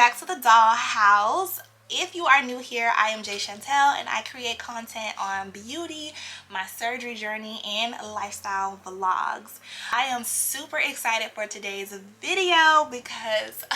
back to the Dollhouse. If you are new here, I am Jay Chantel and I create content on beauty, my surgery journey, and lifestyle vlogs. I am super excited for today's video because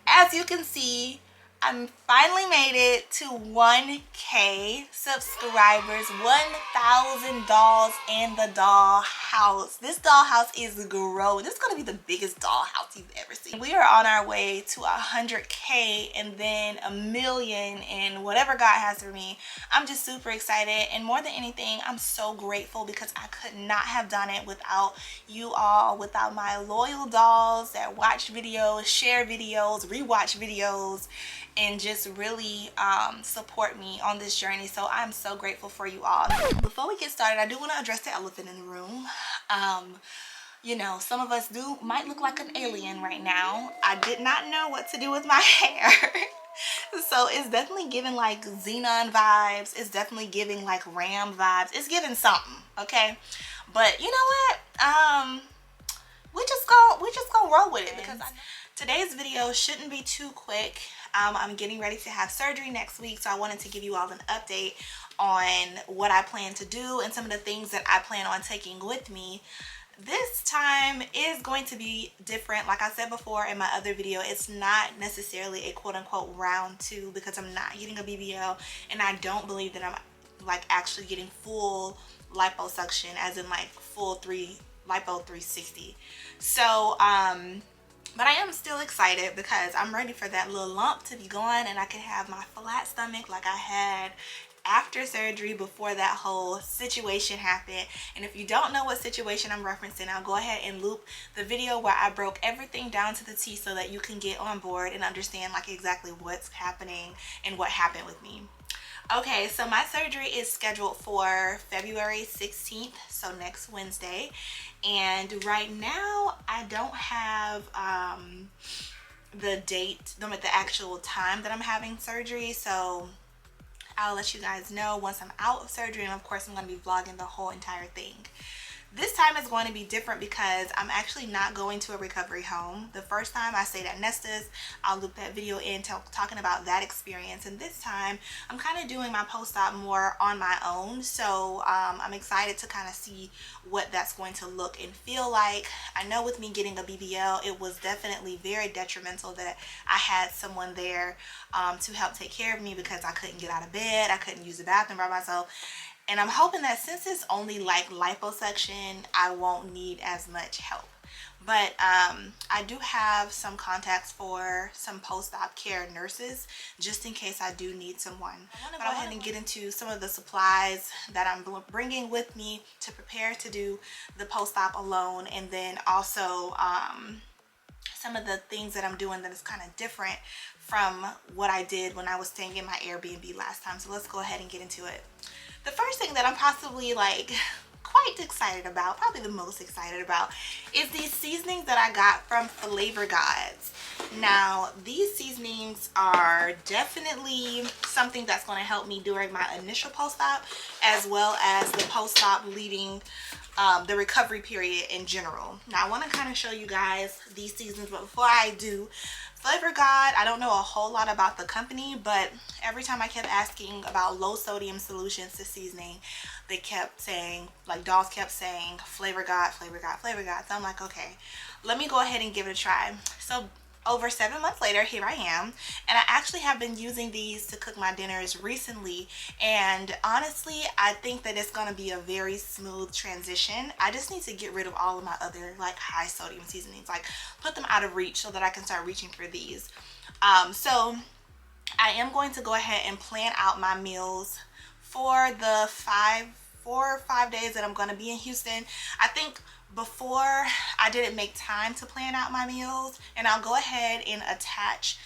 as you can see, I finally made it to 1K subscribers, 1,000 dolls in the Dollhouse. This Dollhouse is growing. This is going to be the biggest Dollhouse you've ever seen. We are on our way to 100K and then 1,000,000 and whatever God has for me. I'm just super excited, and more than anything, I'm so grateful because I could not have done it without you all, without my loyal dolls that watch videos, share videos, rewatch videos, and just really support me on this journey. So I'm so grateful for you all. Before we get started, I do want to address the elephant in the room. You know, some of us might look like an alien right now. I did not know what to do with my hair. So it's definitely giving like Xenon vibes. It's definitely giving like Ram vibes. It's giving something, okay? But you know what? We just gonna roll with it because today's video shouldn't be too quick. I'm getting ready to have surgery next week, so I wanted to give you all an update on what I plan to do and some of the things that I plan on taking with me. This time is going to be different. Like I said before in my other video, it's not necessarily a quote-unquote round 2 because I'm not getting a BBL, and I don't believe that I'm like actually getting full liposuction, as in like full lipo 360. So but I am still excited because I'm ready for that little lump to be gone and I can have my flat stomach like I had after surgery, before that whole situation happened. And if you don't know what situation I'm referencing, I'll go ahead and loop the video where I broke everything down to the T so that you can get on board and understand like exactly what's happening and what happened with me. Okay, so my surgery is scheduled for February 16th, so next Wednesday. And right now, I don't have the date, the actual time that I'm having surgery. So I'll let you guys know once I'm out of surgery. And of course, I'm going to be vlogging the whole entire thing. This time is going to be different because I'm actually not going to a recovery home. The first time I stayed at Nesta's, I'll loop that video in talking about that experience. And this time I'm kind of doing my post-op more on my own. So I'm excited to kind of see what that's going to look and feel like. I know with me getting a BBL, it was definitely very detrimental that I had someone there to help take care of me because I couldn't get out of bed. I couldn't use the bathroom by myself. And I'm hoping that since it's only like liposuction, I won't need as much help. But I do have some contacts for some post-op care nurses just in case I do need someone. I want to go ahead and get into some of the supplies that I'm bringing with me to prepare to do the post-op alone, and then also some of the things that I'm doing that is kind of different from what I did when I was staying in my Airbnb last time. So let's go ahead and get into it. The first thing that I'm possibly like quite excited about, probably the most excited about, is these seasonings that I got from Flavor Gods. Now, these seasonings are definitely something that's going to help me during my initial post-op, as well as the post-op leading the recovery period in general. Now, I want to kind of show you guys these seasonings, but before I do, Flavor God, I don't know a whole lot about the company, but every time I kept asking about low sodium solutions to seasoning, they kept saying, like dolls kept saying, Flavor God, Flavor God, Flavor God. So I'm like, okay, let me go ahead and give it a try. So over 7 months later, here I am, and I actually have been using these to cook my dinners recently, and honestly, I think that it's going to be a very smooth transition. I just need to get rid of all of my other like high sodium seasonings, like put them out of reach so that I can start reaching for these. So I am going to go ahead and plan out my meals for the 4 or 5 days that I'm going to be in Houston. I think before I didn't make time to plan out my meals, and I'll go ahead and attach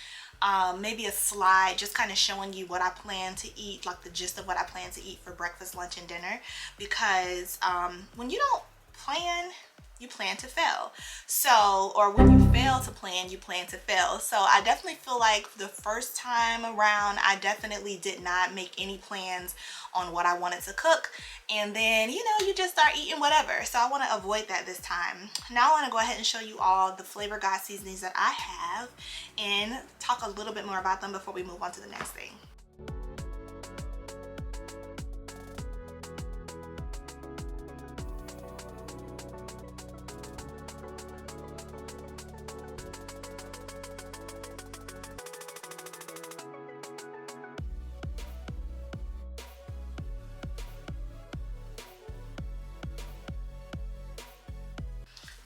maybe a slide just kind of showing you what I plan to eat, like the gist of what I plan to eat for breakfast, lunch, and dinner, because when you don't plan, you plan to fail. So, or when you fail to plan, you plan to fail. So I definitely feel like the first time around, I definitely did not make any plans on what I wanted to cook. And then, you know, you just start eating whatever. So I want to avoid that this time. Now I want to go ahead and show you all the Flavor God seasonings that I have and talk a little bit more about them before we move on to the next thing.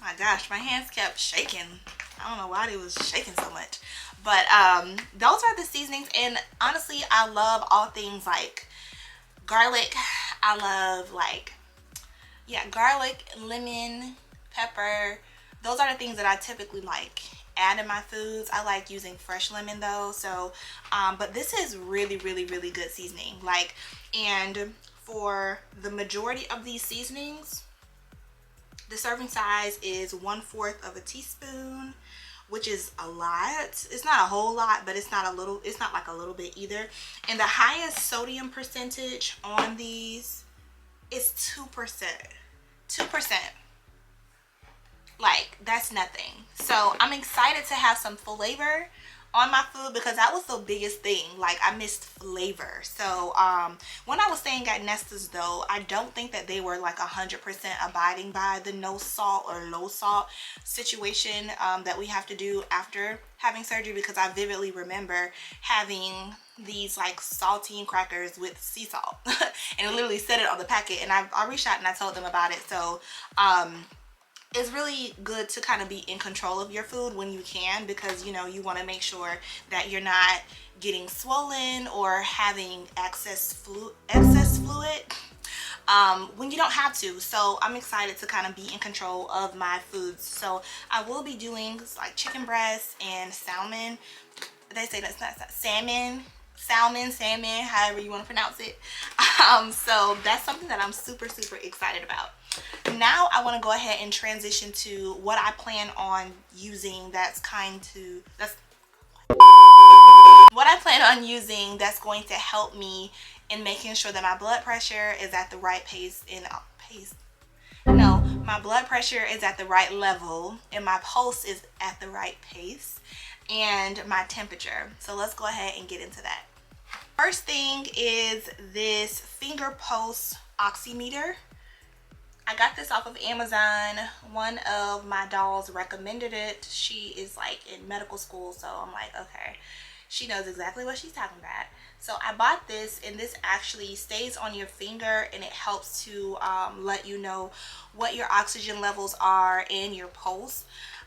My gosh, my hands kept shaking. I don't know why they was shaking so much. But those are the seasonings, and honestly, I love all things like garlic. I love like, yeah, garlic, lemon, pepper. Those are the things that I typically like add in my foods. I like using fresh lemon though. So but this is really good seasoning. Like, and for the majority of these seasonings, the serving size is 1/4 of a teaspoon, which is a lot. It's not a whole lot, but it's not a little, it's not like a little bit either. And the highest sodium percentage on these is 2%. 2%. Like, that's nothing. So I'm excited to have some flavor on my food, because that was the biggest thing. Like, I missed flavor. So when I was staying at Nesta's though, I don't think that they were like 100% abiding by the no salt or low salt situation that we have to do after having surgery, because I vividly remember having these like saltine crackers with sea salt and it literally said it on the packet, and I reached out and I told them about it. So it's really good to kind of be in control of your food when you can, because you know, you want to make sure that you're not getting swollen or having excess fluid when you don't have to. So I'm excited to kind of be in control of my foods. So I will be doing like chicken breast and salmon. They say that's not salmon, however you want to pronounce it. So that's something that I'm super excited about. Now I want to go ahead and transition to what I plan on using that's going to help me in making sure that my blood pressure is at the right my blood pressure is at the right level, and my pulse is at the right pace, and my temperature. So let's go ahead and get into that. First thing is this finger pulse oximeter. I got this off of Amazon. One of my dolls recommended it. She is like in medical school, so I'm like, okay, she knows exactly what she's talking about. So I bought this, and this actually stays on your finger, and it helps to let you know what your oxygen levels are and your pulse.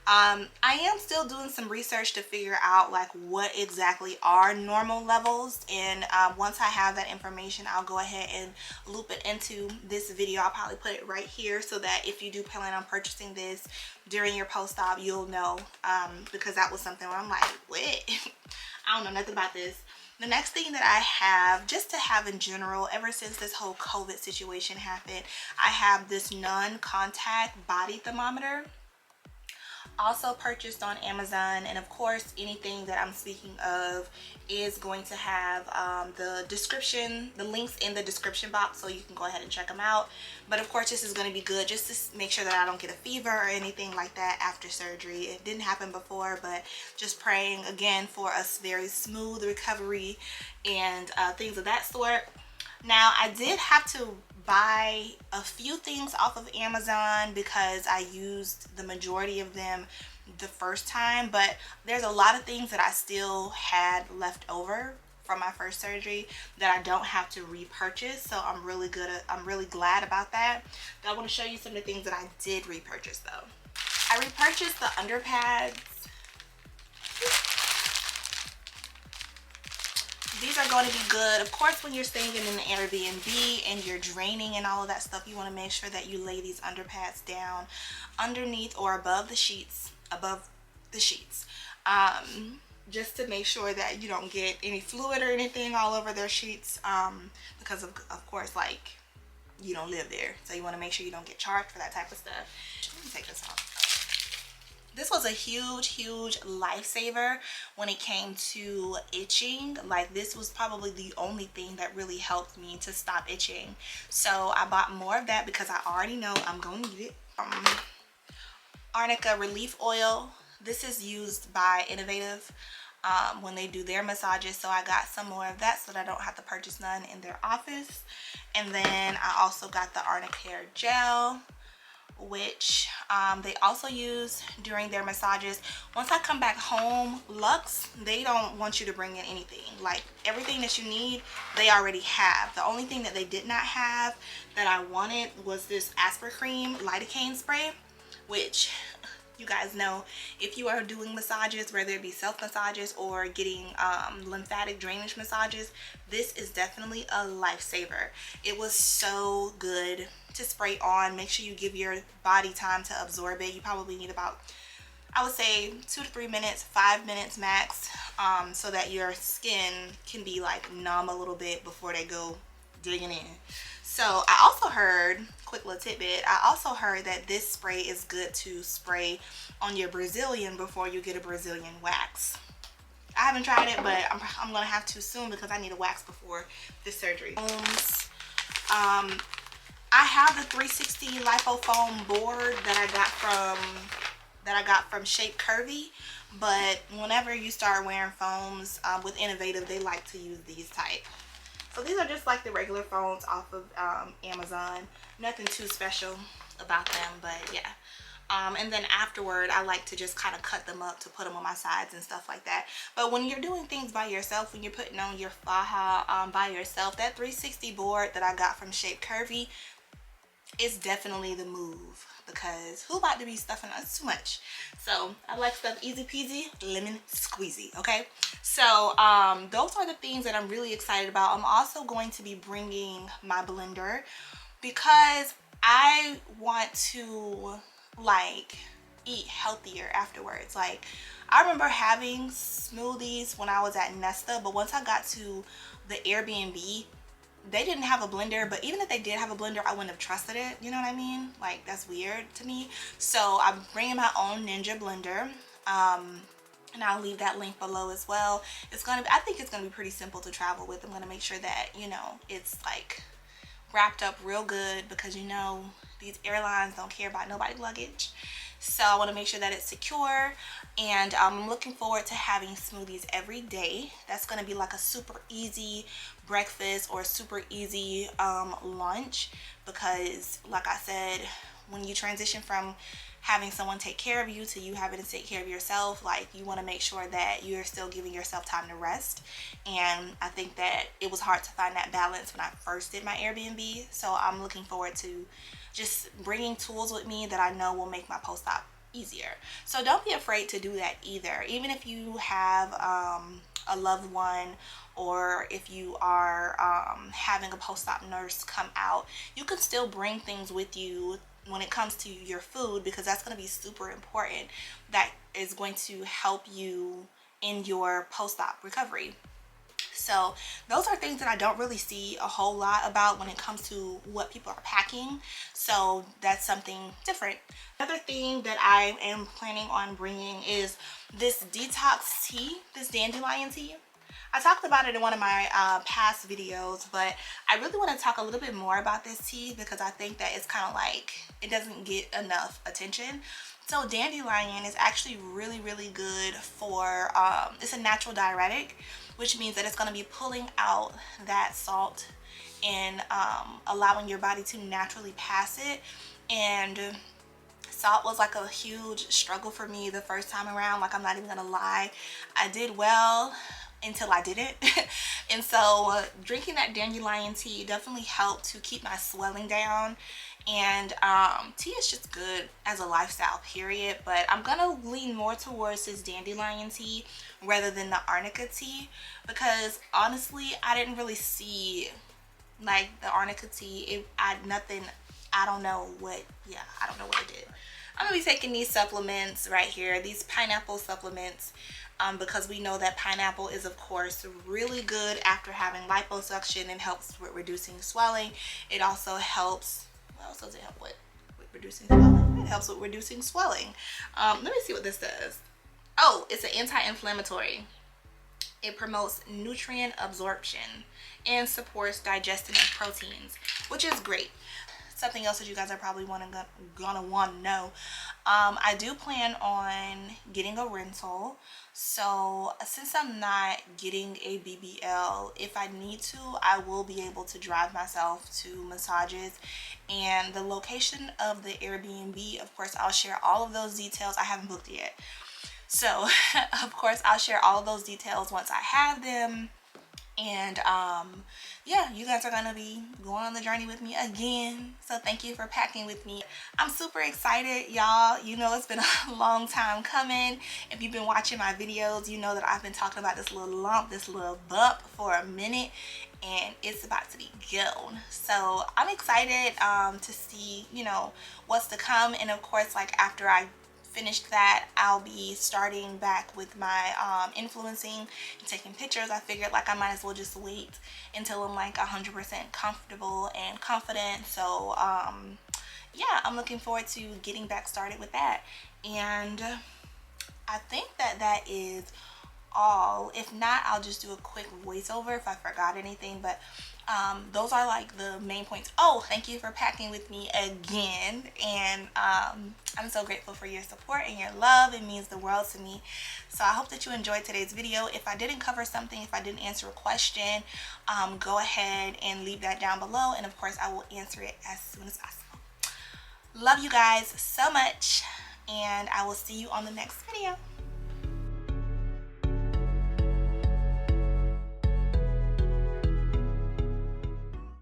I am still doing some research to figure out like what exactly are normal levels, and once I have that information, I'll go ahead and loop it into this video. I'll probably put it right here so that if you do plan on purchasing this during your post-op, you'll know, because that was something where I'm like, what? I don't know nothing about this. The next thing that I have, just to have in general, ever since this whole COVID situation happened, I have this non-contact body thermometer. Also purchased on Amazon, and of course anything that I'm speaking of is going to have the links in the description box, so you can go ahead and check them out. But of course this is going to be good just to make sure that I don't get a fever or anything like that after surgery. It didn't happen before, but just praying again for a very smooth recovery and things of that sort. Now I did have to buy a few things off of Amazon because I used the majority of them the first time, but there's a lot of things that I still had left over from my first surgery that I don't have to repurchase. So I'm really glad about that. But I want to show you some of the things that I did repurchase though. I repurchased the underpads. These are going to be good. Of course, when you're staying in an Airbnb and you're draining and all of that stuff, you want to make sure that you lay these underpads down underneath or above the sheets, just to make sure that you don't get any fluid or anything all over their sheets, because of course, like, you don't live there. So you want to make sure you don't get charged for that type of stuff. Let me take this off. This was a huge lifesaver when it came to itching. Like, this was probably the only thing that really helped me to stop itching. So I bought more of that because I already know I'm going to need it. Arnica Relief Oil. This is used by Innovative when they do their massages. So I got some more of that so that I don't have to purchase none in their office. And then I also got the Arnica Hair Gel, which they also use during their massages. Once I come back home, Luxe, they don't want you to bring in anything. Like, everything that you need, they already have. The only thing that they did not have that I wanted was this Aspercreme lidocaine spray, which you guys know, if you are doing massages, whether it be self massages or getting lymphatic drainage massages, this is definitely a lifesaver. It was so good to spray on. Make sure you give your body time to absorb it. You probably need about, I would say, 2 to 3 minutes, 5 minutes max, so that your skin can be like numb a little bit before they go digging in. So I also heard, quick little tidbit, I also heard that this spray is good to spray on your Brazilian before you get a Brazilian wax. I haven't tried it, but I'm gonna have to soon because I need a wax before this surgery. I have the 360 lipo foam board that I got from Shape Curvy, but whenever you start wearing foams with Innovative, they like to use these type. So these are just like the regular foams off of Amazon. Nothing too special about them, but yeah. And then afterward, I like to just kind of cut them up to put them on my sides and stuff like that. But when you're doing things by yourself, when you're putting on your faja by yourself, that 360 board that I got from Shape Curvy is definitely the move, because who about to be stuffing us too much? So I like stuff easy peasy lemon squeezy. Okay, so those are the things that I'm really excited about. I'm also going to be bringing my blender because I want to like eat healthier afterwards. Like, I remember having smoothies when I was at Nesta, but once I got to the Airbnb, they didn't have a blender. But even if they did have a blender, I wouldn't have trusted it. You know what I mean? Like, that's weird to me. So I'm bringing my own Ninja blender, and I'll leave that link below as well. It's gonna be, I think it's gonna be pretty simple to travel with. I'm gonna make sure that, you know, it's like wrapped up real good, because you know these airlines don't care about nobody's luggage. So I want to make sure that it's secure, and I'm looking forward to having smoothies every day. That's going to be like a super easy breakfast or a super easy lunch, because like I said, when you transition from having someone take care of you to you having to take care of yourself, like, you want to make sure that you're still giving yourself time to rest. And I think that it was hard to find that balance when I first did my Airbnb. So I'm looking forward to just bringing tools with me that I know will make my post-op easier. So don't be afraid to do that either. Even if you have a loved one, or if you are having a post-op nurse come out, you can still bring things with you when it comes to your food, because that's going to be super important. That is going to help you in your post-op recovery. So those are things that I don't really see a whole lot about when it comes to what people are packing. So that's something different. Another thing that I am planning on bringing is this detox tea, this dandelion tea. I talked about it in one of my past videos, but I really want to talk a little bit more about this tea, because I think that it's kind of like, it doesn't get enough attention. So dandelion is actually really good for, it's a natural diuretic, which means that it's going to be pulling out that salt and allowing your body to naturally pass it. And salt was like a huge struggle for me the first time around. Like, I'm not even gonna lie, I did well until I didn't. And so drinking that dandelion tea definitely helped to keep my swelling down. And tea is just good as a lifestyle, period. But I'm gonna lean more towards this dandelion tea rather than the arnica tea, because honestly, I didn't really see like the arnica tea. I don't know what it did. I'm gonna be taking these supplements right here, these pineapple supplements. because we know that pineapple is of course really good after having liposuction and helps with reducing swelling. It also helps, what else does it help with reducing swelling? It helps with reducing swelling. Let me see what this does. Oh, it's an anti-inflammatory. It promotes nutrient absorption and supports digestion of proteins, which is great. Something else that you guys are probably gonna want to know. I do plan on getting a rental. So since I'm not getting a BBL, if I need to, I will be able to drive myself to massages. And the location of the Airbnb, of course, I'll share all of those details. I haven't booked it yet. So of course I'll share all of those details once I have them. And yeah, you guys are gonna be going on the journey with me again, so thank you for packing with me. I'm super excited, y'all. You know, it's been a long time coming. If you've been watching my videos, you know that I've been talking about this little lump, this little bump for a minute, and it's about to be gone. So I'm excited to see, you know, what's to come. And of course, like after I finished that, I'll be starting back with my influencing and taking pictures. I figured like I might as well just wait until I'm like 100% comfortable and confident. So yeah, I'm looking forward to getting back started with that. And I think that that is all. If not, I'll just do a quick voiceover if I forgot anything, but those are like the main points. Oh, thank you for packing with me again. And I'm so grateful for your support and your love. It means the world to me. So I hope that you enjoyed today's video. If I didn't cover something, if I didn't answer a question, go ahead and leave that down below, and of course I will answer it as soon as possible. Love you guys so much, and I will see you on the next video.